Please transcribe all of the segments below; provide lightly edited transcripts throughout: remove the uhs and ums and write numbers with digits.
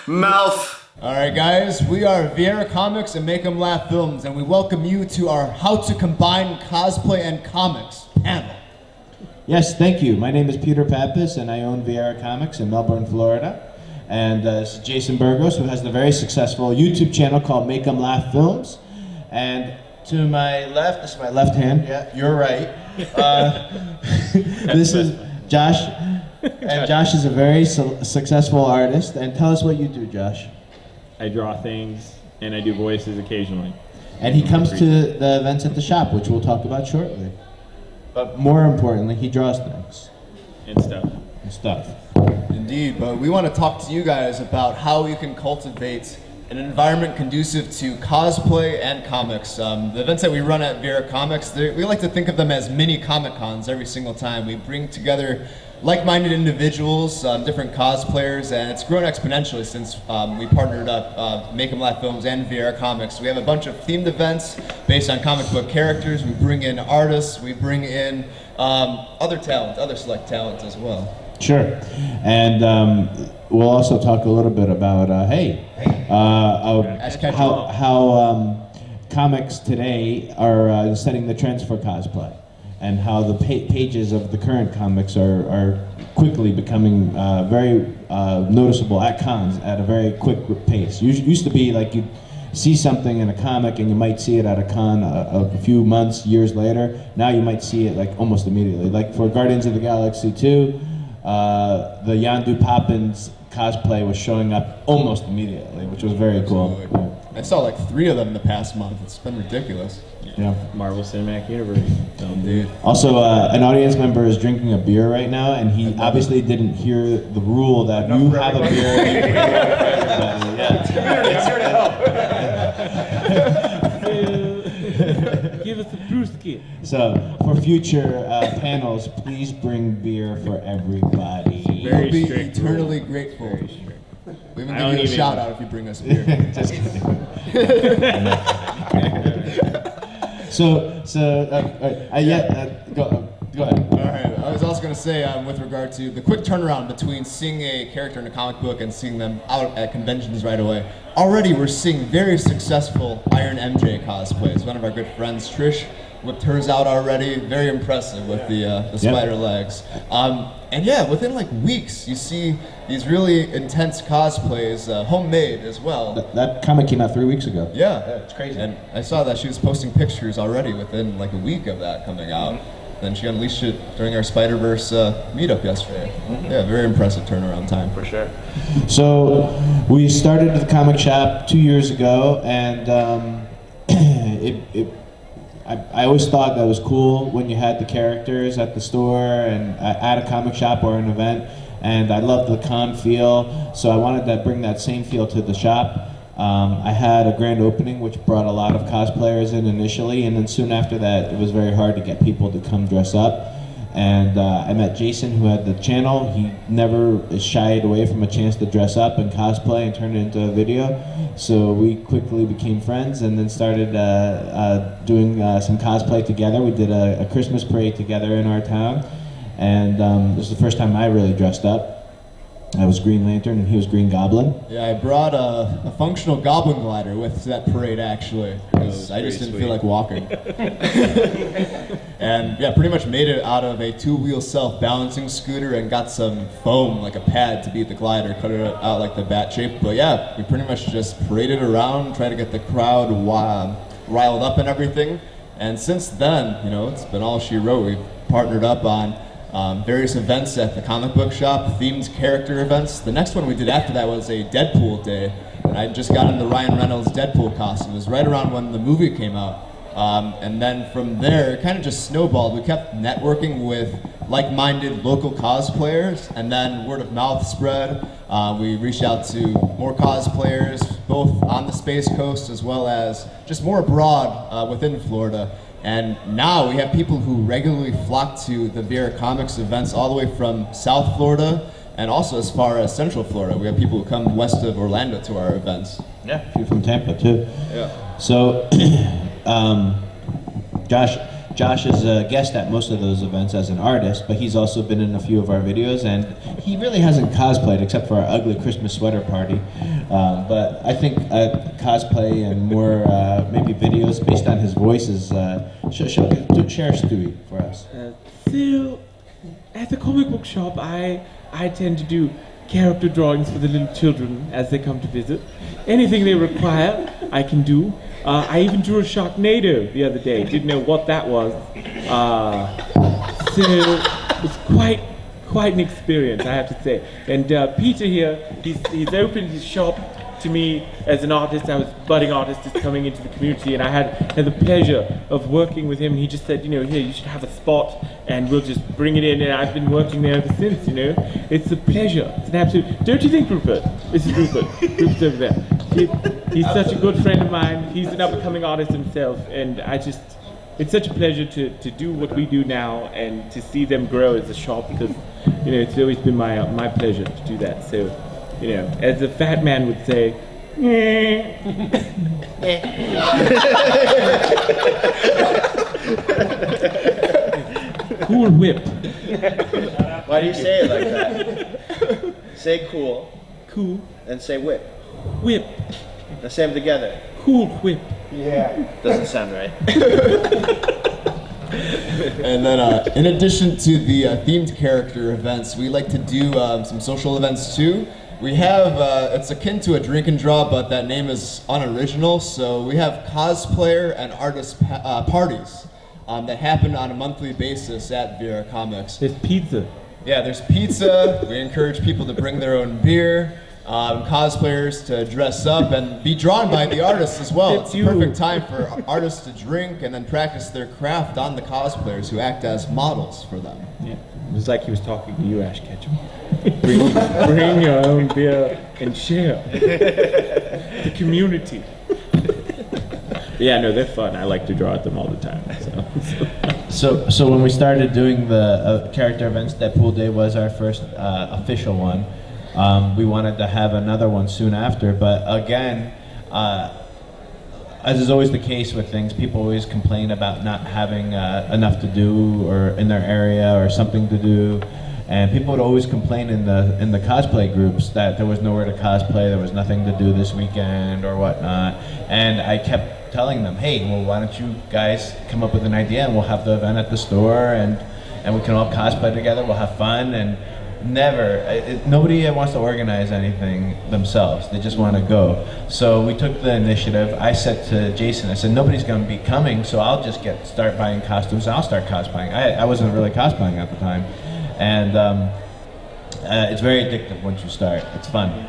MELF. Alright guys, we are Viera Comics and Make 'em Laugh Films, and we welcome you to our How to Combine Cosplay and Comics panel. Yes, thank you. My name is Peter Pappas and I own Viera Comics in Melbourne, Florida. And this is Jason Burgos, who has the very successful YouTube channel called Make 'em Laugh Films. And to my left, this is my left hand, yeah, you're right. This is Josh, and Josh is a very successful artist. And tell us what you do, Josh. I draw things, and I do voices occasionally. And he comes to the events at the shop, which we'll talk about shortly. But more importantly, he draws things. And stuff. Indeed, but we want to talk to you guys about how you can cultivate an environment conducive to cosplay and comics. The events that we run at Viera Comics, we like to think of them as mini Comic-Cons every single time. We bring together like-minded individuals, different cosplayers, and it's grown exponentially since we partnered up Make 'em Laugh Films and Viera Comics. We have a bunch of themed events based on comic book characters. We bring in artists, we bring in other talent, other select talent as well. Sure, and we'll also talk a little bit about how comics today are setting the trends for cosplay, and how the pages of the current comics are quickly becoming very noticeable at cons at a very quick pace. Used to be like you'd see something in a comic and you might see it at a con a few months, years later. Now you might see it like almost immediately. Like for Guardians of the Galaxy 2, the Yondu Poppins cosplay was showing up almost immediately, which was very cool. Yeah. I saw like 3 of them in the past month. It's been ridiculous. Yeah. Marvel Cinematic Universe. Indeed. Also, an audience member is drinking a beer right now, and he obviously didn't hear the rule that you have a beer. It's here to help. Give us a brewski. So, for future panels, please bring beer for everybody. We'll be eternally grateful. We even give you a shout out if you bring us beer. Just kidding. Go ahead. All right. I was also going to say, with regard to the quick turnaround between seeing a character in a comic book and seeing them out at conventions right away. Already, we're seeing very successful Iron MJ cosplays. One of our good friends, Trish, whipped hers out already. Very impressive with the spider legs. And yeah, within like weeks, you see these really intense cosplays, homemade as well. That comic came out 3 weeks ago. Yeah, it's crazy. And I saw that she was posting pictures already within like a week of that coming out. Then she unleashed it during our Spider-Verse meetup yesterday. Yeah, very impressive turnaround time. For sure. So we started the comic shop 2 years ago, and I always thought that was cool when you had the characters at the store and at a comic shop or an event, and I loved the con feel, so I wanted to bring that same feel to the shop. I had a grand opening which brought a lot of cosplayers in initially, and then soon after that it was very hard to get people to come dress up. And I met Jason, who had the channel. He never shied away from a chance to dress up and cosplay and turn it into a video. So we quickly became friends and then started doing some cosplay together. We did a Christmas parade together in our town. And this was the first time I really dressed up. I was Green Lantern and he was Green Goblin. Yeah, I brought a functional goblin glider with that parade actually, because I just didn't feel like walking. And yeah, pretty much made it out of a 2-wheel self-balancing scooter and got some foam, like a pad to beat the glider, cut it out like the bat shape. But yeah, we pretty much just paraded around, tried to get the crowd riled up and everything. And since then, you know, it's been all she wrote. We've partnered up on various events at the comic book shop, themed character events. The next one we did after that was a Deadpool day, and I just got in the Ryan Reynolds Deadpool costume. It was right around when the movie came out. And then from there, it kind of just snowballed. We kept networking with like-minded local cosplayers, and then word of mouth spread. We reached out to more cosplayers, both on the Space Coast as well as just more abroad within Florida. And now we have people who regularly flock to the Viera Comics events all the way from South Florida and also as far as Central Florida. We have people who come west of Orlando to our events. Yeah, a few from Tampa too. Yeah. So, Josh, Josh is a guest at most of those events as an artist, but he's also been in a few of our videos, and he really hasn't cosplayed except for our ugly Christmas sweater party. But I think cosplay and more maybe videos based on his voices. Share Stewie for us. So, at the comic book shop, I tend to do character drawings for the little children as they come to visit. Anything they require, I can do. I even drew a Sharknado the other day. Didn't know what that was. So it was quite an experience, I have to say. And Peter here, he's opened his shop to me as an artist. I was a budding artist just coming into the community, and I had the pleasure of working with him. He just said, here, you should have a spot, and we'll just bring it in, and I've been working there ever since, It's a pleasure. It's an absolute... Don't you think, Rupert? This is Rupert. Rupert's over there. He's such a good friend of mine. He's an up-and-coming artist himself, and it's such a pleasure to do what we do now and to see them grow as a shop, because, it's always been my pleasure to do that. So, as a fat man would say, cool whip. Why do you say it like that? Say cool. Cool. And say whip. Whip. Now say them together. Cool whip. Yeah. Doesn't sound right. And then in addition to the themed character events, we like to do some social events too. We have, it's akin to a drink and draw, but that name is unoriginal, so we have cosplayer and artist parties that happen on a monthly basis at Viera Comics. There's pizza. Yeah, there's pizza. We encourage people to bring their own beer, cosplayers to dress up and be drawn by the artists as well. It's a perfect time for artists to drink and then practice their craft on the cosplayers who act as models for them. Yeah, it was like he was talking to you, Ash Ketchum. Bring your own beer and share. The community. Yeah, no, they're fun. I like to draw at them all the time. So when we started doing the character events, that pool day was our first official one. We wanted to have another one soon after, but again, as is always the case with things, people always complain about not having enough to do or in their area or something to do. And people would always complain in the cosplay groups that there was nowhere to cosplay, there was nothing to do this weekend or whatnot. And I kept telling them, hey, well, why don't you guys come up with an idea and we'll have the event at the store and we can all cosplay together, we'll have fun. And nobody wants to organize anything themselves, they just want to go. So we took the initiative. I said to Jason, I said, nobody's going to be coming, so I'll just start buying costumes, I'll start cosplaying. I wasn't really cosplaying at the time. And it's very addictive once you start. It's fun.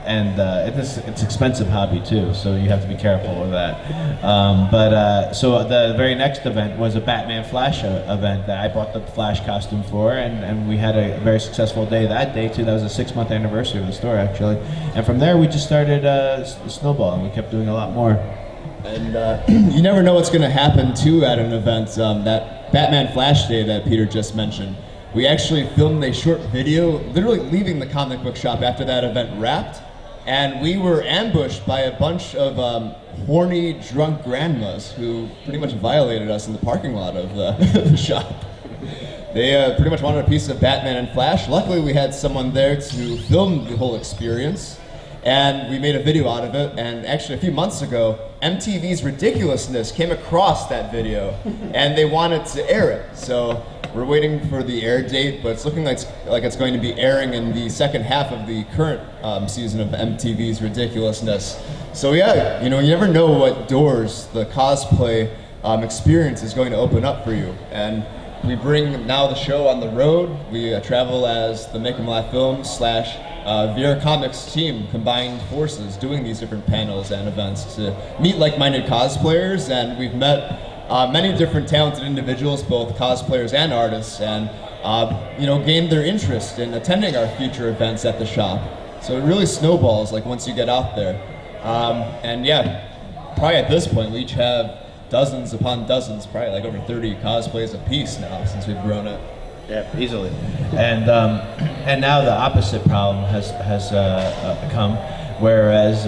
It's an expensive hobby too, so you have to be careful with that. So the very next event was a Batman Flash event that I bought the Flash costume for, and we had a very successful day that day too. That was a 6-month anniversary of the store actually. And from there we just started Snowball, and we kept doing a lot more. And you never know what's going to happen too at an event. That Batman Flash Day that Peter just mentioned, we actually filmed a short video literally leaving the comic book shop after that event wrapped, and we were ambushed by a bunch of horny, drunk grandmas who pretty much violated us in the parking lot of the shop. They pretty much wanted a piece of Batman and Flash. Luckily we had someone there to film the whole experience, and we made a video out of it. And actually a few months ago, MTV's Ridiculousness came across that video and they wanted to air it. So we're waiting for the air date, but it's looking like it's going to be airing in the second half of the current season of MTV's Ridiculousness. So yeah, you never know what doors the cosplay experience is going to open up for you. And we bring now the show on the road. We travel as the Make 'em Laugh Films / Viera Comics team, combined forces, doing these different panels and events to meet like-minded cosplayers, and we've met many different talented individuals, both cosplayers and artists, and gained their interest in attending our future events at the shop. So it really snowballs once you get out there. And yeah, probably at this point we each have dozens upon dozens, probably over 30 cosplays a piece now since we've grown it. Yeah, easily. And now the opposite problem has come, whereas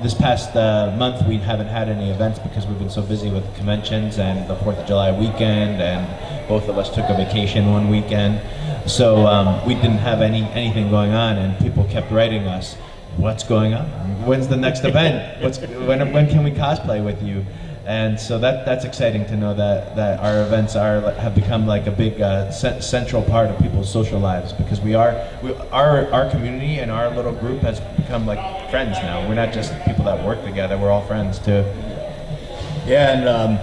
this past month we haven't had any events because we've been so busy with conventions and the 4th of July weekend, and both of us took a vacation one weekend. So we didn't have anything going on, and people kept writing us, what's going on? When's the next event? When can we cosplay with you? And so that's exciting to know that our events have become like a big central part of people's social lives, because our community and our little group has become like friends now. We're not just people that work together, we're all friends too. Yeah, and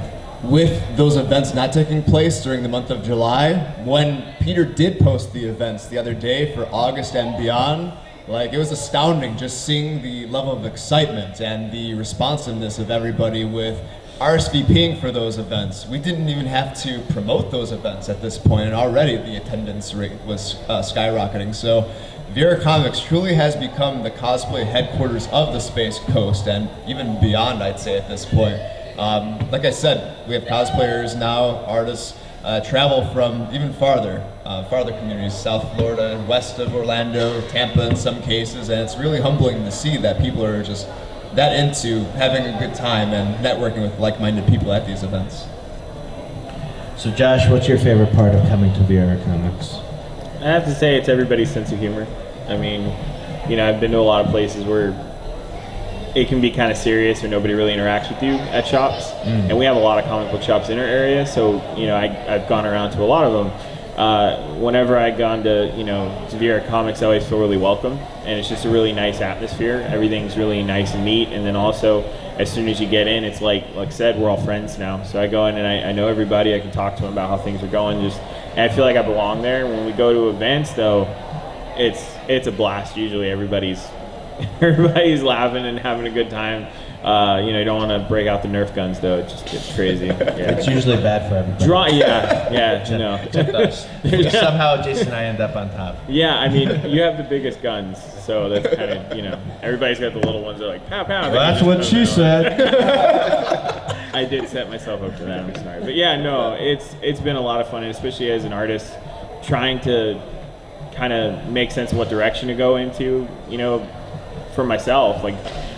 with those events not taking place during the month of July, when Peter did post the events the other day for August and beyond, like, it was astounding just seeing the level of excitement and the responsiveness of everybody with RSVPing for those events. We didn't even have to promote those events at this point, and already the attendance rate was skyrocketing. So Viera Comics truly has become the cosplay headquarters of the Space Coast, and even beyond, I'd say, at this point. Like I said, we have cosplayers now, artists, travel from even farther communities, South Florida, west of Orlando, Tampa in some cases, and it's really humbling to see that people are just that into having a good time and networking with like-minded people at these events. So Josh, what's your favorite part of coming to Viera Comics? I have to say it's everybody's sense of humor. I mean, I've been to a lot of places where it can be kind of serious or nobody really interacts with you at shops. And we have a lot of comic book shops in our area, so I've gone around to a lot of them. Whenever I've gone to Viera Comics, I always feel really welcome, and it's just a really nice atmosphere. Everything's really nice and neat, and then also as soon as you get in, it's like I said, we're all friends now. So I go in and I know everybody. I can talk to them about how things are going. And I feel like I belong there. When we go to events, though, it's a blast. Usually everybody's laughing and having a good time. You don't want to break out the Nerf guns, though. It just gets crazy. Yeah. It's usually bad for everybody. Except us. Somehow Jason and I end up on top. Yeah, I mean, you have the biggest guns, so that's kind of, everybody's got the little ones that are like, pow, pow. Well, that's what she said. I did set myself up for that, I'm sorry. But yeah, no, it's been a lot of fun, and especially as an artist, trying to kind of make sense of what direction to go into, for myself. Like,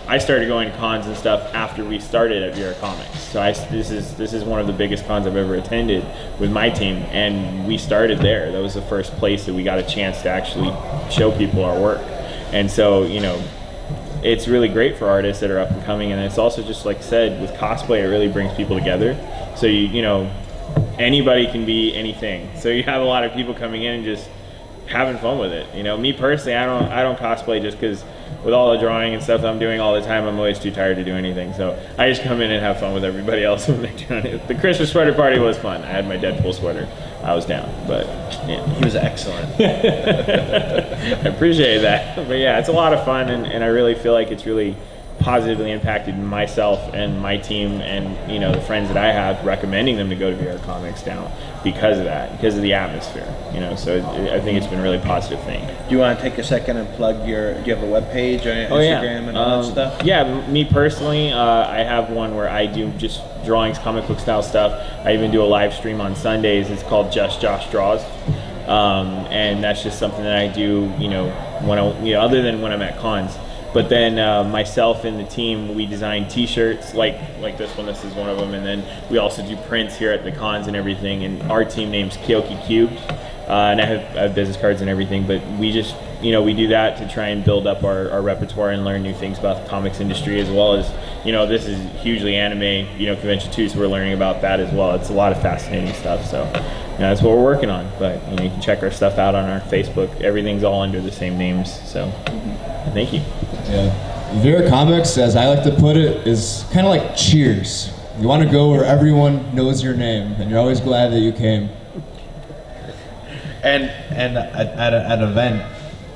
I started going to cons and stuff after we started at Viera Comics. So this is one of the biggest cons I've ever attended with my team, and we started there. That was the first place that we got a chance to actually show people our work. And so, it's really great for artists that are up and coming, and it's also, just like I said, with cosplay, it really brings people together. So anybody can be anything. So you have a lot of people coming in and just having fun with it. Me personally, I don't cosplay just because with all the drawing and stuff I'm doing all the time, I'm always too tired to do anything. So I just come in and have fun with everybody else when they're doing it. The Christmas sweater party was fun. I had my Deadpool sweater. I was down, but yeah. He was excellent. I appreciate that. But yeah, it's a lot of fun, and I really feel like it's really positively impacted myself and my team and the friends that I have, recommending them to go to Viera Comics now because of that, because of the atmosphere. So I think it's been a really positive thing. Do you want to take a second and plug do you have a web page or Instagram and all that stuff? Yeah, me personally, I have one where I do just drawings, comic book style stuff. I even do a live stream on Sundays. It's called Just Josh Draws. And that's just something that I do, when other than when I'm at cons. But then myself and the team, we design T-shirts like this one. This is one of them, and then we also do prints here at the cons and everything. And our team name's Kyoki Cubed, and I have business cards and everything. But we just we do that to try and build up our repertoire and learn new things about the comics industry, as well as this is hugely anime convention too, so we're learning about that as well. It's a lot of fascinating stuff. So that's what we're working on. But you can check our stuff out on our Facebook. Everything's all under the same names. So thank you. Yeah. Viera Comics, as I like to put it, is kind of like Cheers. You want to go where everyone knows your name, and you're always glad that you came. And at an event,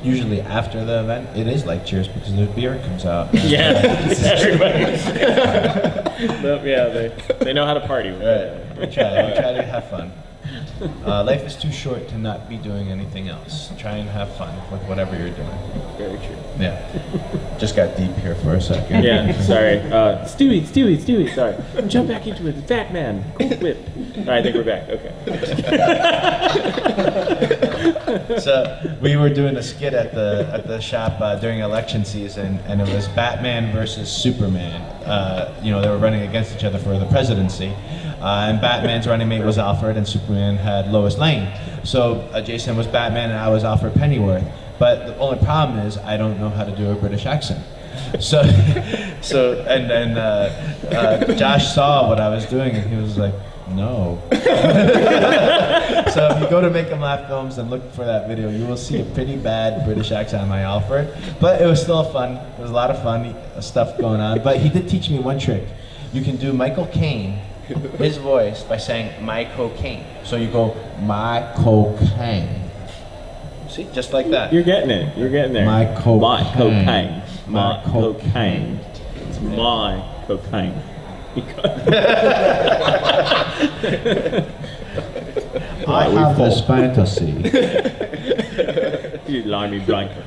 usually after the event, it is like Cheers because the beer comes out. Yeah, everybody. Yeah, they know how to party. Right. We try to have fun. Life is too short to not be doing anything else. Try and have fun with whatever you're doing. Very true. Yeah. Just got deep here for a second. Yeah, sorry. Stewie, sorry. Jump back into it. The fat man. Cool whip. All right, I think we're back. Okay. So we were doing a skit at the shop during election season, and it was Batman versus Superman. You know, they were running against each other for the presidency, and Batman's running mate was Alfred, and Superman had Lois Lane. So Jason was Batman, and I was Alfred Pennyworth. But the only problem is I don't know how to do a British accent. So, and Josh saw what I was doing, and he was like, no. So if you go to Make 'Em Laugh Films and look for that video, you will see a pretty bad British accent on my Alfred. But it was still fun. It was a lot of fun stuff going on. But he did teach me one trick. You can do Michael Caine, his voice, by saying my cocaine. So you go, my cocaine. See, just like that. You're getting it. You're getting there. My cocaine. My cocaine. My Cocaine. It's my cocaine. I have this fantasy. You limey blanket.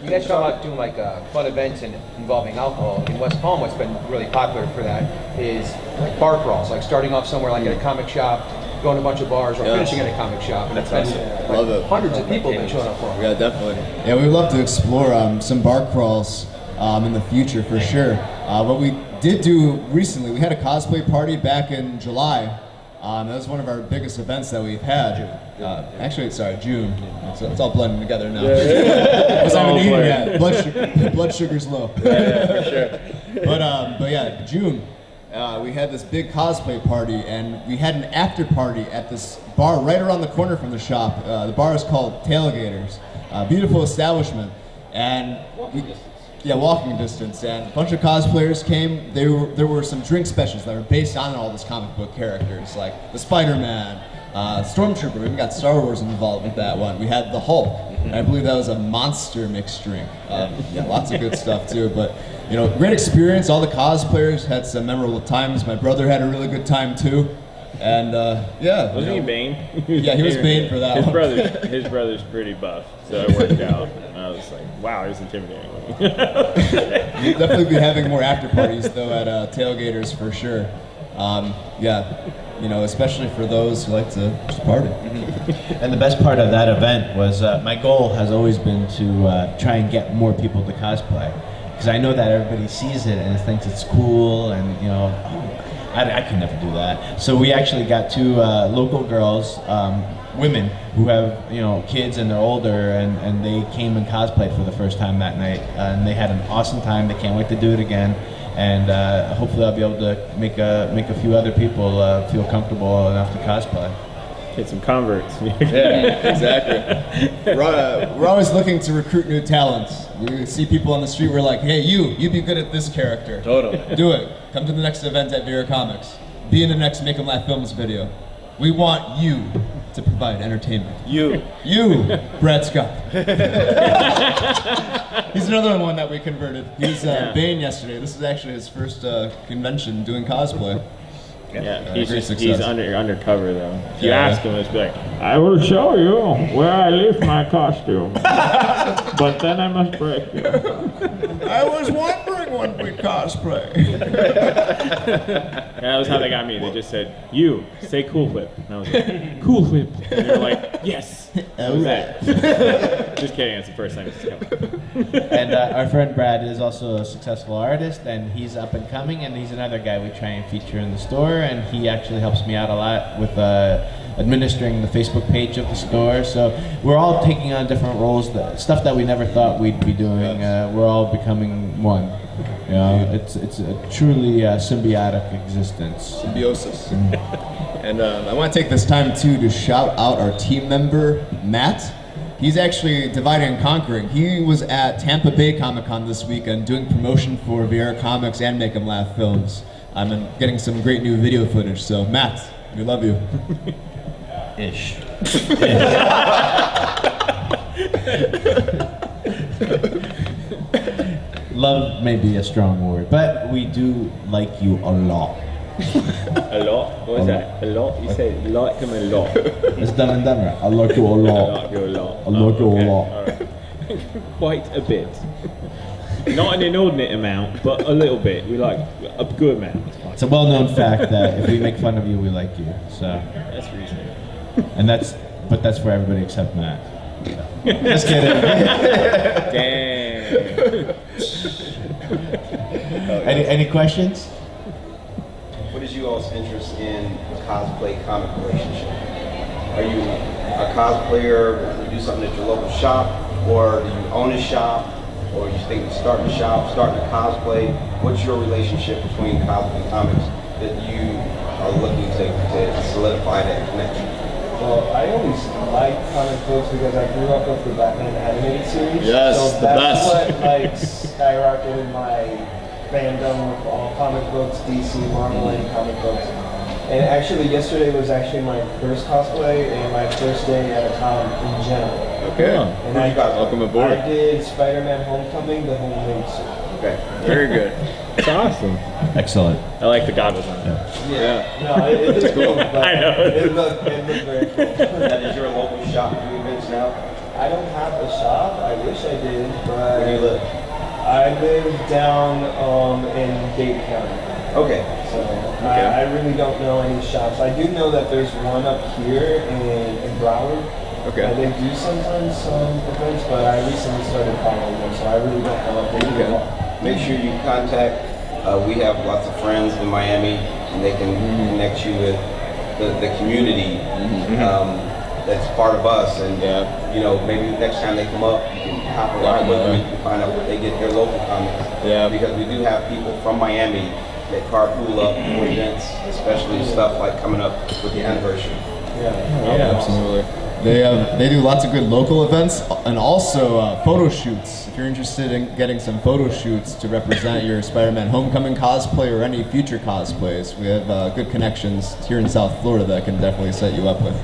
You guys talk about doing like fun events and involving alcohol. In West Palm, what's been really popular for that is like bar crawls, like starting off somewhere like at a comic shop, going to a bunch of bars, or finishing at a comic shop. And it's been Love it. hundreds of people have been showing up for them. Yeah, definitely. Yeah, we would love to explore some bar crawls in the future for sure. What we did do recently, we had a cosplay party back in July. That was one of our biggest events that we've had. Actually, sorry, June. It's all blending together now. I wasn't even eating yet. Blood sugar's low. Yeah, for sure. But yeah, June. We had this big cosplay party, and we had an after party at this bar right around the corner from the shop. The bar is called Tailgaters. Beautiful establishment, and walking distance. And a bunch of cosplayers came. There were some drink specials that were based on all these comic book characters, like the Spider-Man, Stormtrooper. We even got Star Wars involved with that one. We had the Hulk. And I believe that was a monster mixed drink. Lots of good stuff too. But you know, great experience. All the cosplayers had some memorable times. My brother had a really good time too. And wasn't he Bane? Yeah, he was Bane for that one. His brother's pretty buff, so it worked out. And I was like, wow, he was intimidating. We'll definitely be having more after parties though at Tailgaters for sure. You know, especially for those who like to just party. And the best part of that event was my goal has always been to try and get more people to cosplay, because I know that everybody sees it and thinks it's cool, and you know, I could never do that. So we actually got two local girls, women who have kids and they're older, and they came and cosplayed for the first time that night, and they had an awesome time. They can't wait to do it again. And hopefully I'll be able to make a few other people feel comfortable enough to cosplay. Get some converts. Yeah, exactly. We're always looking to recruit new talents. We see people on the street, we're like, hey, you'd be good at this character. Totally. Do it. Come to the next event at Viera Comics. Be in the next Make 'Em Laugh Films video. We want you to provide entertainment. You, Brad Scott. He's another one that we converted. He's Bane yesterday. This is actually his first convention doing cosplay. Yeah, he's undercover though. If you ask him, it's like, I will show you where I leave my costume, but then I must break you. I was wondering when we cosplay. That was how they got me. They just said, you, say Cool Whip. And I was like, Cool Whip. And they were like, yes. That was that. Just kidding, it's the first time it's coming. And our friend Brad is also a successful artist, and he's up and coming, and he's another guy we try and feature in the store, and he actually helps me out a lot with administering the Facebook page of the store. So we're all taking on different roles, stuff that we never thought we'd be doing. We're all becoming one. You know, it's a truly symbiotic existence. Symbiosis. And I want to take this time too to shout out our team member, Matt. He's actually dividing and conquering. He was at Tampa Bay Comic-Con this weekend doing promotion for Viera Comics and Make 'Em Laugh Films. I'm getting some great new video footage, so Matt, we love you. Ish. Love may be a strong word, but we do like you a lot. A lot? What was that? A lot? You say like him a lot. It's Dumb and Dumber. I like you a lot. I like you a lot. I like you a lot. All right. Quite a bit. Not an inordinate amount, but a little bit. We like a good amount. It's a well-known fact that if we make fun of you, we like you. So that's reasonable. But that's for everybody except Matt. Just kidding. Damn. Any questions? What is you all's interest in cosplay comic relationship? Are you a cosplayer, you do something at your local shop, or do you own a shop, or you think of starting a shop, starting a cosplay? What's your relationship between cosplay comics that you are looking to solidify that connection? Well, I always liked comic books because I grew up with the Batman animated series. Yes, so the that's best. what like skyrocketed my fandom with all comic books, DC, Marvel, and comic books. And actually, yesterday was actually my first cosplay and my first day at a con in general. Okay. And Welcome aboard. I did Spider-Man Homecoming, the homemade suit. Okay. Very good. It's awesome. Excellent. I like the goggles on it. Yeah. No, it looked cool. But I know. It looked very cool. Now, does your local shop do events now? I don't have a shop. I wish I did, but Where do you live? I live down in Dade County. Okay. So I really don't know any shops. I do know that there's one up here in Broward. Okay. They do sometimes some events, but I recently started following them, so I really don't know if they do it all. Make sure you contact. We have lots of friends in Miami, and they can connect you with the community that's part of us. And you know, maybe next time they come up, you can hop around with them and you can find out where they get their local comics. Yeah. Because we do have people from Miami that carpool up for events, especially stuff like coming up with the anniversary. Yeah, absolutely. They do lots of good local events and also photo shoots. If you're interested in getting some photo shoots to represent your Spider-Man Homecoming cosplay or any future cosplays, we have good connections here in South Florida that I can definitely set you up with.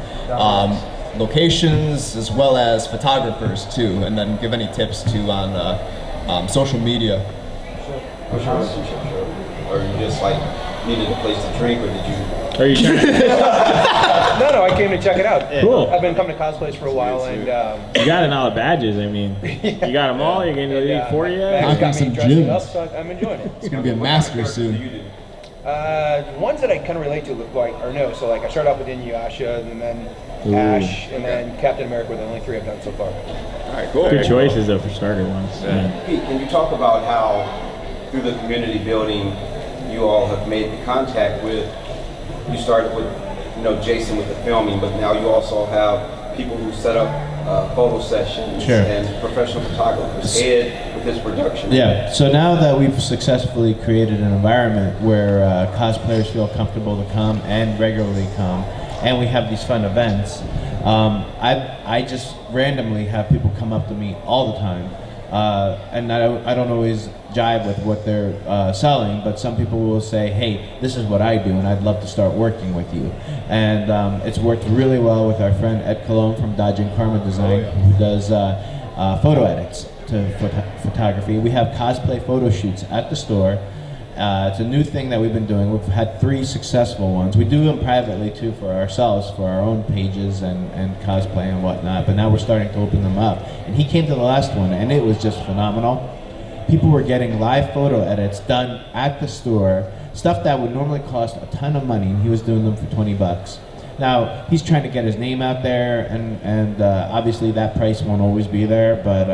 Locations as well as photographers too, and then give any tips too on social media. Sure. Or you just like needed a place to drink, or did you? Are you trying to... No, I came to check it out. Cool. I've been coming to cosplays for a while, and You got all the badges, I mean. You got them all? You're going to leave for you? Max got some me dressing gyms. up, so I'm enjoying it. It's gonna be a master soon. Ones that I kind of relate to, so like I started off with Inuyasha, and then Ash, and then Captain America were the only three I've done so far. All right, cool. Good choices, though, for starter ones. Yeah. Pete, can you talk about how through the community building you all have made the contact with? You started with, Jason with the filming, but now you also have people who set up photo sessions and professional photographers. Ed with his production. Yeah, so now that we've successfully created an environment where cosplayers feel comfortable to come and regularly come, and we have these fun events, I just randomly have people come up to me all the time. And I don't always jive with what they're selling, but some people will say, hey, this is what I do, and I'd love to start working with you. And it's worked really well with our friend Ed Cologne from Dodging Karma Design, who does photo edits to photography. We have cosplay photo shoots at the store. It's a new thing that we've been doing. We've had 3 successful ones. We do them privately too for ourselves, for our own pages and cosplay and whatnot, but now we're starting to open them up. And he came to the last one and it was just phenomenal. People were getting live photo edits done at the store, stuff that would normally cost a ton of money, and he was doing them for 20 bucks. Now, he's trying to get his name out there, and obviously that price won't always be there, but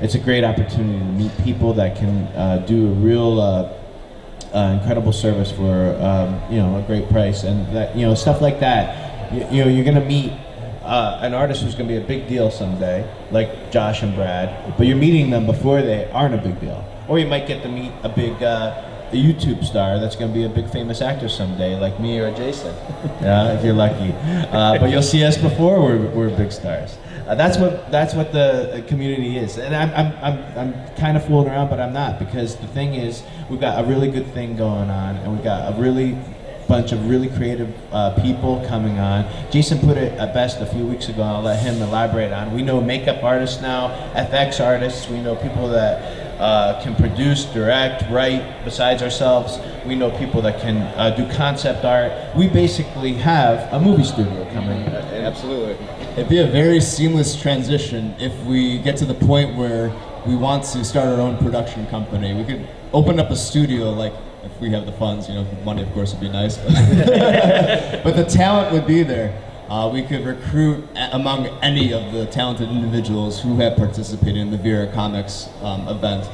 it's a great opportunity to meet people that can do a real incredible service for a great price, and that, stuff like that. You're gonna meet an artist who's gonna be a big deal someday, like Josh and Brad, but you're meeting them before they aren't a big deal. Or you might get to meet a big a YouTube star that's going to be a big famous actor someday, like me or Jason, if you're lucky. But you'll see us before we're big stars. That's what the community is, and I'm kind of fooling around, but I'm not, because the thing is, we've got a really good thing going on, and we've got a really bunch of really creative people coming on. Jason put it at best a few weeks ago, and I'll let him elaborate on. We know makeup artists now, FX artists, we know people that can produce, direct, write besides ourselves. We know people that can do concept art. We basically have a movie studio coming. Absolutely. It'd be a very seamless transition if we get to the point where we want to start our own production company. We could open up a studio, like, if we have the funds, money of course would be nice, but the talent would be there. we could recruit among any of the talented individuals who have participated in the Viera Comics event.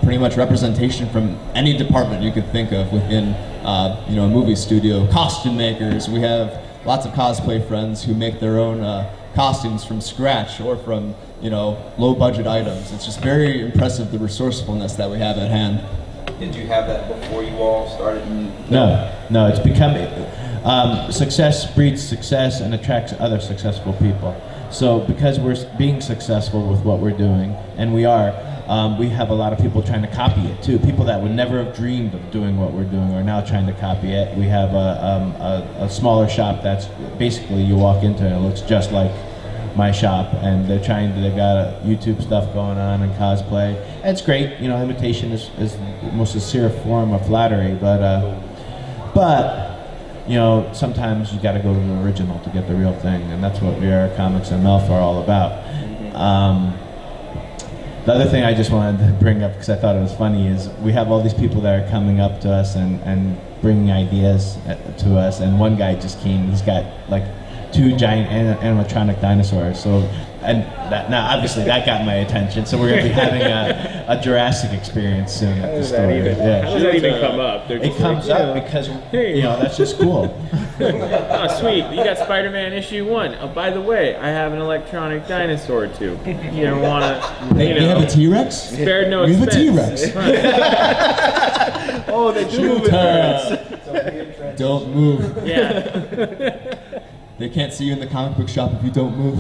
Pretty much representation from any department you could think of within a movie studio. Costume makers, we have lots of cosplay friends who make their own costumes from scratch or from low budget items. It's just very impressive, the resourcefulness that we have at hand. Did you have that before you all started? No, it's become success breeds success and attracts other successful people. So because we're being successful with what we're doing, and we are, we have a lot of people trying to copy it too. People that would never have dreamed of doing what we're doing are now trying to copy it. We have a smaller shop that's basically you walk into and it looks just like my shop, and they've got YouTube stuff going on and cosplay. And it's great, imitation is the most sincere form of flattery, but sometimes you got to go to the original to get the real thing, and that's what Viera Comics and MELF are all about. The other thing I just wanted to bring up, because I thought it was funny, is we have all these people that are coming up to us and bringing ideas to us, and one guy just came, he's got like 2 giant animatronic dinosaurs. So, now obviously that got my attention. So we're going to be having a Jurassic experience soon at the store. How does that even come up? It comes up because that's just cool. Oh, sweet! You got Spider-Man #1. Oh, by the way, I have an electronic dinosaur too. You don't want to. They have a T-Rex. Spared no We have expense. a T-Rex. Oh, they do move it. Don't move. Yeah. They can't see you in the comic book shop if you don't move.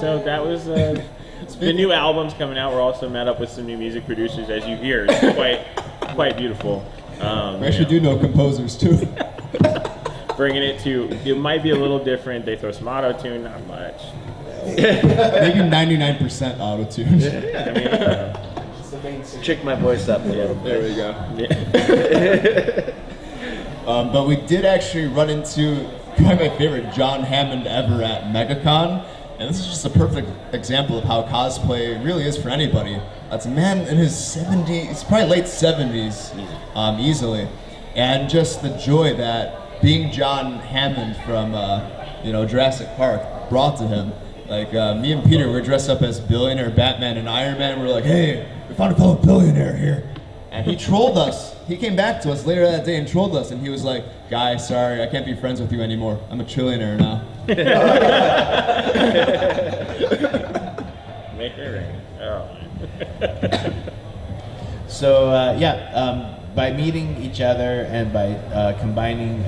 So that was the new album's coming out. We're also met up with some new music producers, as you hear. It's quite beautiful. We actually do know composers too. Bringing it to, it might be a little different. They throw some auto-tune, not much. Maybe 99% auto-tune. Chick my voice up a little bit. There we go. Yeah. But we did actually run into probably my favorite John Hammond ever at MegaCon. And this is just a perfect example of how cosplay really is for anybody. It's a man in his 70s, it's probably late 70s, easily. And just the joy that being John Hammond from Jurassic Park brought to him. Like me and Peter were dressed up as Billionaire, Batman, and Iron Man. We were like, hey, we found a fellow billionaire here. And he trolled us. He came back to us later that day and trolled us, and he was like, guy, sorry, I can't be friends with you anymore. I'm a trillionaire now. Make it rain. Oh. So by meeting each other and by combining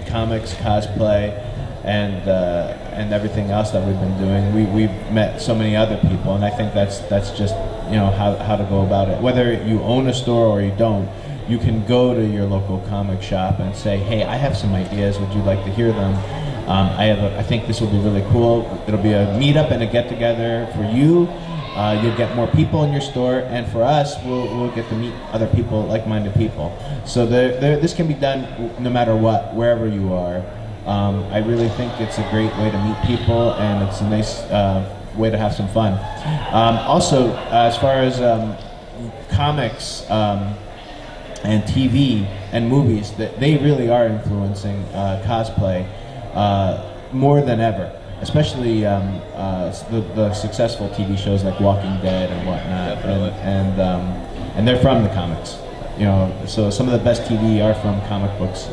comics, cosplay, and everything else that we've been doing, we've met so many other people, and I think that's just how to go about it. Whether you own a store or you don't, you can go to your local comic shop and say, hey, I have some ideas, would you like to hear them? I think this will be really cool. It'll be a meetup and a get-together for you. You'll get more people in your store, and for us, we'll get to meet other people, like-minded people. So this can be done no matter what, wherever you are. I really think it's a great way to meet people, and it's a nice way to have some fun. Also, as far as comics and TV and movies, they really are influencing cosplay more than ever. Especially the successful TV shows like Walking Dead and whatnot, and they're from the comics. So some of the best TV are from comic books.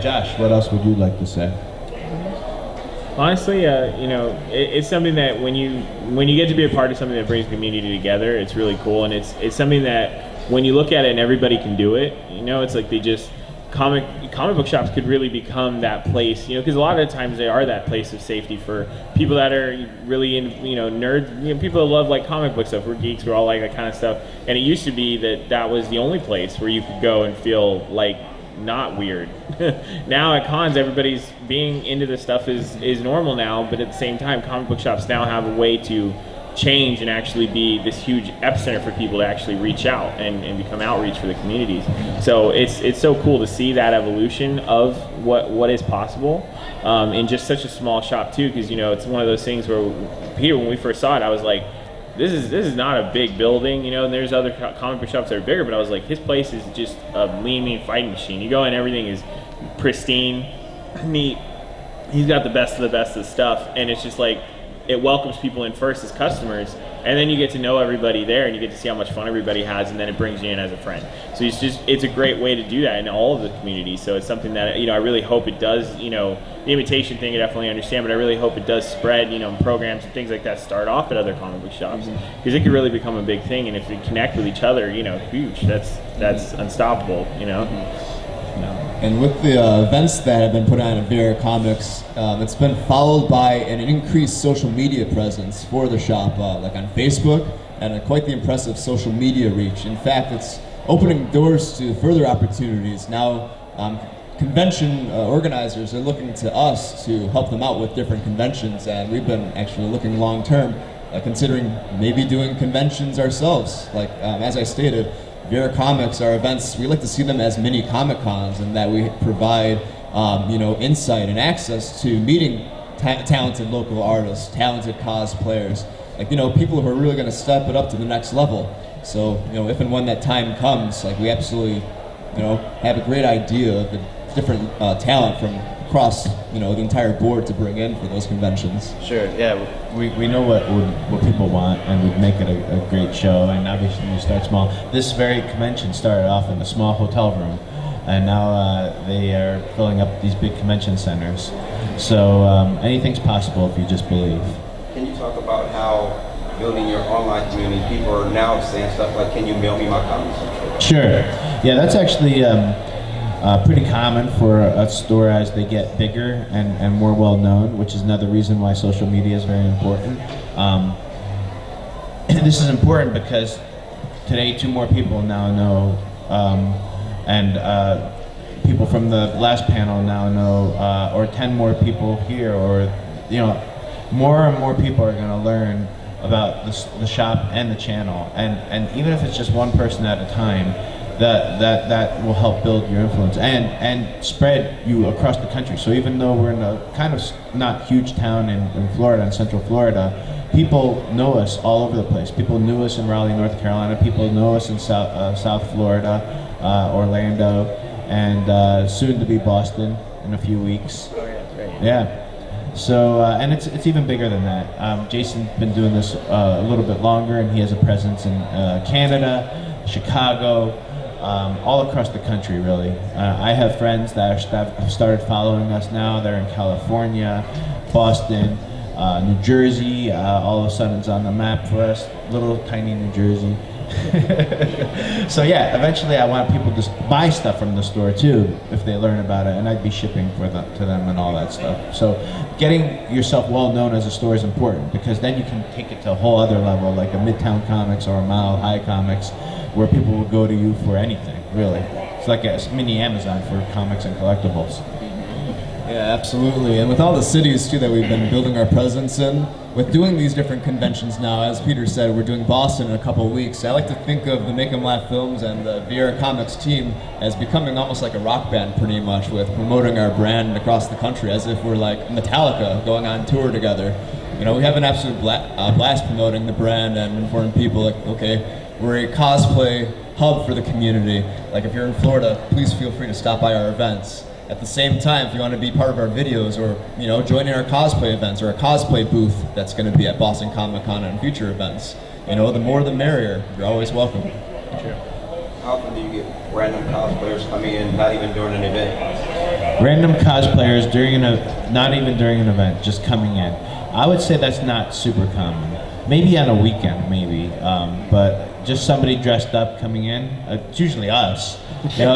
Josh, what else would you like to say? Honestly, it's something that when you get to be a part of something that brings community together, it's really cool, and it's something that when you look at it and everybody can do it, it's like they just. Comic book shops could really become that place, because a lot of the times they are that place of safety for people that are really in, nerds, people that love like comic book stuff. We're geeks, we're all like that kind of stuff. And it used to be that was the only place where you could go and feel like not weird. Now at cons, everybody's being into this stuff is normal now, but at the same time, comic book shops now have a way to change and actually be this huge epicenter for people to actually reach out and become outreach for the communities. So it's so cool to see that evolution of what is possible in just such a small shop too, because you know it's one of those things where here when we first saw it, I was like, this is not a big building, you know, and there's other comic book shops that are bigger, but I was like, his place is just a mean fighting machine. You go in, everything is pristine, neat. He's got the best of the stuff, and it's just like, it welcomes people in first as customers, and then you get to know everybody there, and you get to see how much fun everybody has, and then it brings you in as a friend. So it's a great way to do that in all of the communities. So it's something that, you know, I really hope it does, you know, the invitation thing I definitely understand, but I really hope it does spread, you know, and programs and things like that start off at other comic book shops, because it could really become a big thing, and if we connect with each other, you know, huge, that's unstoppable, you know. And with the events that have been put on at Viera Comics, it's been followed by an increased social media presence for the shop, like on Facebook, and quite the impressive social media reach. In fact, it's opening doors to further opportunities. Now, convention organizers are looking to us to help them out with different conventions, and we've been actually looking long term, considering maybe doing conventions ourselves. Like, as I stated, Viera Comics, our events, we like to see them as mini Comic Cons, and that we provide, you know, insight and access to meeting talented local artists, talented cosplayers, like, you know, people who are really going to step it up to the next level. So, you know, if and when that time comes, like, we absolutely, you know, have a great idea of the different talent from across, you know, the entire board to bring in for those conventions. Sure, yeah, we know what people want, and we make it a great show, and obviously you start small. This very convention started off in a small hotel room, and now they are filling up these big convention centers. So anything's possible if you just believe. Can you talk about how building your online community, people are now saying stuff like, can you mail me my comics? Sure, yeah, that's actually pretty common for a store as they get bigger and more well known, which is another reason why social media is very important. This is important because today 2 more people now know, and people from the last panel now know, or 10 more people here, or, you know, more and more people are going to learn about the shop and the channel, and even if it's just one person at a time, that will help build your influence and spread you across the country. So even though we're in a kind of not huge town in Florida, in Central Florida, people know us all over the place. People knew us in Raleigh, North Carolina. People know us in South Florida, Orlando, and soon to be Boston in a few weeks. Oh yeah, that's right. Yeah. So and it's even bigger than that. Jason's been doing this a little bit longer, and he has a presence in Canada, Chicago. All across the country, really. I have friends that have started following us now. They're in California, Boston, New Jersey. All of a sudden it's on the map for us, little tiny New Jersey. So yeah, eventually I want people to buy stuff from the store too, if they learn about it, and I'd be shipping to them and all that stuff. So getting yourself well known as a store is important, because then you can take it to a whole other level, like a Midtown Comics or a Mile High Comics, where people will go to you for anything, really. It's like a mini Amazon for comics and collectibles. Yeah, absolutely. And with all the cities too that we've been building our presence in, with doing these different conventions now, as Peter said, we're doing Boston in a couple of weeks. I like to think of the Make 'em Laugh Films and the Viera Comics team as becoming almost like a rock band, pretty much, with promoting our brand across the country, as if we're like Metallica going on tour together. You know, we have an absolute blast promoting the brand and informing people, like, okay, we're a cosplay hub for the community. Like, if you're in Florida, please feel free to stop by our events. At the same time, if you want to be part of our videos, or, you know, join in our cosplay events, or a cosplay booth that's going to be at Boston Comic Con and future events, you know, the more the merrier. You're always welcome. Sure. How often do you get random cosplayers coming in, not even during an event? Random cosplayers not even during an event, just coming in. I would say that's not super common. Maybe on a weekend, maybe, but just somebody dressed up coming in. It's usually us. You know?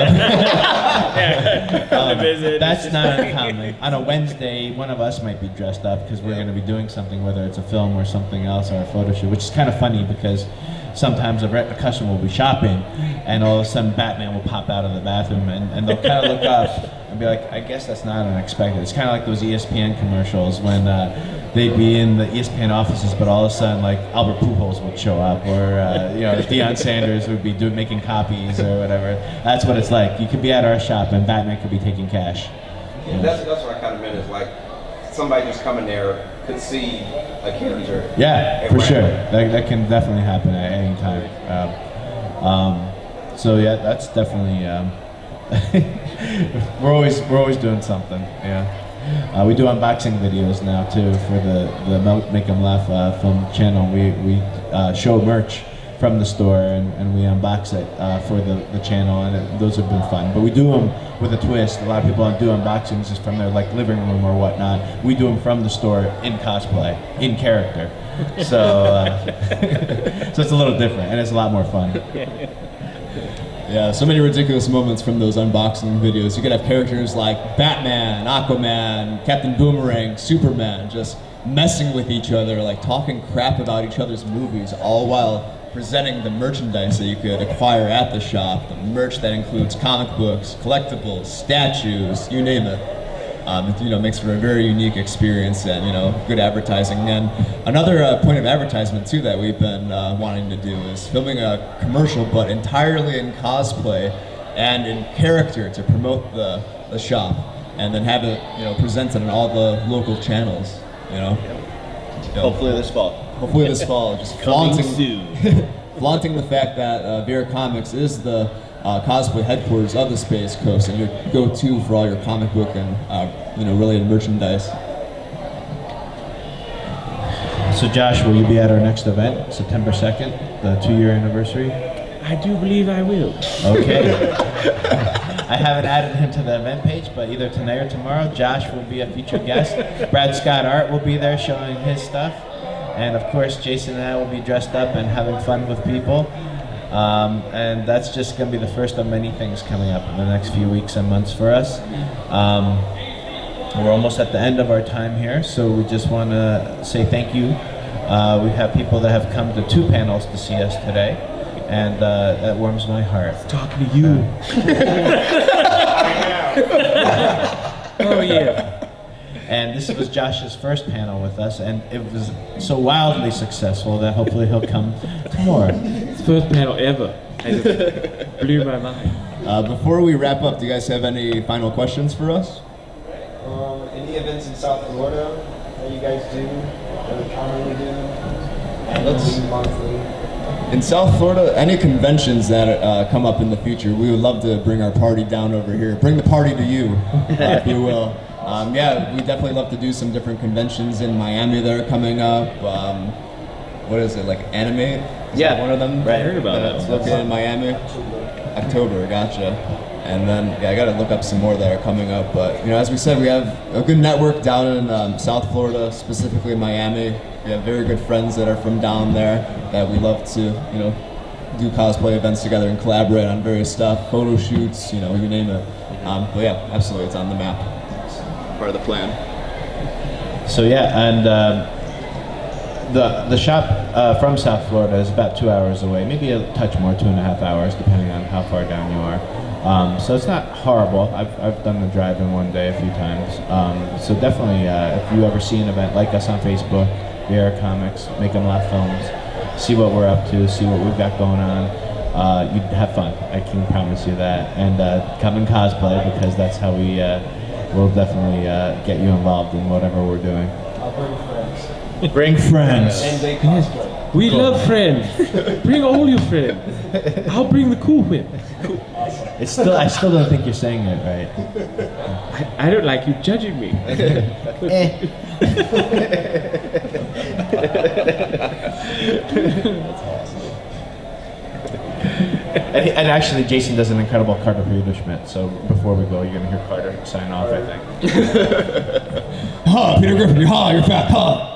That's not uncommon. On a Wednesday, one of us might be dressed up because we're going to be doing something, whether it's a film or something else, or a photo shoot, which is kind of funny because sometimes a customer will be shopping and all of a sudden Batman will pop out of the bathroom, and they'll kind of look up and be like, I guess that's not unexpected. It's kind of like those ESPN commercials when they'd be in the ESPN offices, but all of a sudden, like, Albert Pujols would show up, or you know, Deion Sanders would be making copies or whatever. That's what it's like. You could be at our shop and Batman could be taking cash. Yeah, that's what I kind of meant, is like somebody just coming there could see a character. Yeah, for sure. That can definitely happen at any time. So yeah, that's definitely we're always doing something. Yeah, we do unboxing videos now too for the Make 'Em Laugh film channel. We show merch from the store and we unbox it for the channel, and those have been fun. But we do them with a twist. A lot of people do unboxings just from their like living room or whatnot. We do them from the store in cosplay, in character. So so it's a little different and it's a lot more fun. Yeah, so many ridiculous moments from those unboxing videos. You could have characters like Batman, Aquaman, Captain Boomerang, Superman, just messing with each other, like talking crap about each other's movies, all while presenting the merchandise that you could acquire at the shop. The merch that includes comic books, collectibles, statues, you name it. It makes for a very unique experience and, good advertising. And another point of advertisement, too, that we've been wanting to do is filming a commercial, but entirely in cosplay and in character to promote the shop, and then have it, presented on all the local channels, Hopefully this fall. Hopefully this fall, just Coming soon. flaunting the fact that Viera Comics is the cosplay headquarters of the Space Coast and your go-to for all your comic book and related merchandise. So Josh, will you be at our next event, September 2nd, the 2-year anniversary? I do believe I will. Okay. I haven't added him to the event page, but either tonight or tomorrow, Josh will be a featured guest. Brad Scott Art will be there showing his stuff. And of course, Jason and I will be dressed up and having fun with people. And that's just going to be the first of many things coming up in the next few weeks and months for us. We're almost at the end of our time here, so we just want to say thank you. We have people that have come to 2 panels to see us today, and that warms my heart. Talking to you. Oh yeah. And this was Josh's first panel with us, and it was so wildly successful that hopefully he'll come to more. It's the first panel ever. It just blew my mind. Before we wrap up, do you guys have any final questions for us? Any events in South Florida that you guys do, that we commonly do? Annually, monthly? In South Florida, any conventions that come up in the future, we would love to bring our party down over here. Bring the party to you, if you will. Yeah, we definitely love to do some different conventions in Miami that are coming up. What is it, like Animate? Is that one of them? Right, I heard about that. It's located in Miami. October, gotcha. And then, I gotta look up some more that are coming up. But, as we said, we have a good network down in South Florida, specifically Miami. We have very good friends that are from down there that we love to, do cosplay events together and collaborate on various stuff, photo shoots, you name it. But yeah, absolutely, it's on the map. It's part of the plan. So yeah, and the shop from South Florida is about 2 hours away, maybe a touch more, 2.5 hours, depending on how far down you are. So it's not horrible. I've done the drive in one day a few times. So definitely, if you ever see an event, like us on Facebook, Viera Comics, Make 'Em Laugh Films, see what we're up to, see what we've got going on. You'd have fun, I can promise you that. And come and cosplay, because that's how we will definitely get you involved in whatever we're doing. I'll bring friends. Bring friends. And they cosplay. We love friends. Bring all your friends. I'll bring the Cool Whip. I still don't think you're saying it right. I don't like you judging me. And actually, Jason does an incredible Carter Peter Schmidt. So before we go, you're gonna hear Carter sign off, I think. Ha, Peter Griffin, you're fat, ha!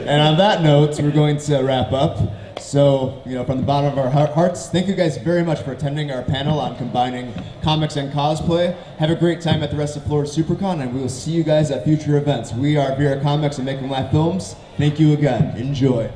And on that note, we're going to wrap up. So, from the bottom of our hearts, thank you guys very much for attending our panel on combining comics and cosplay. Have a great time at the rest of Florida Supercon, and we will see you guys at future events. We are Viera Comics and Make 'Em Laugh Films. Thank you again. Enjoy.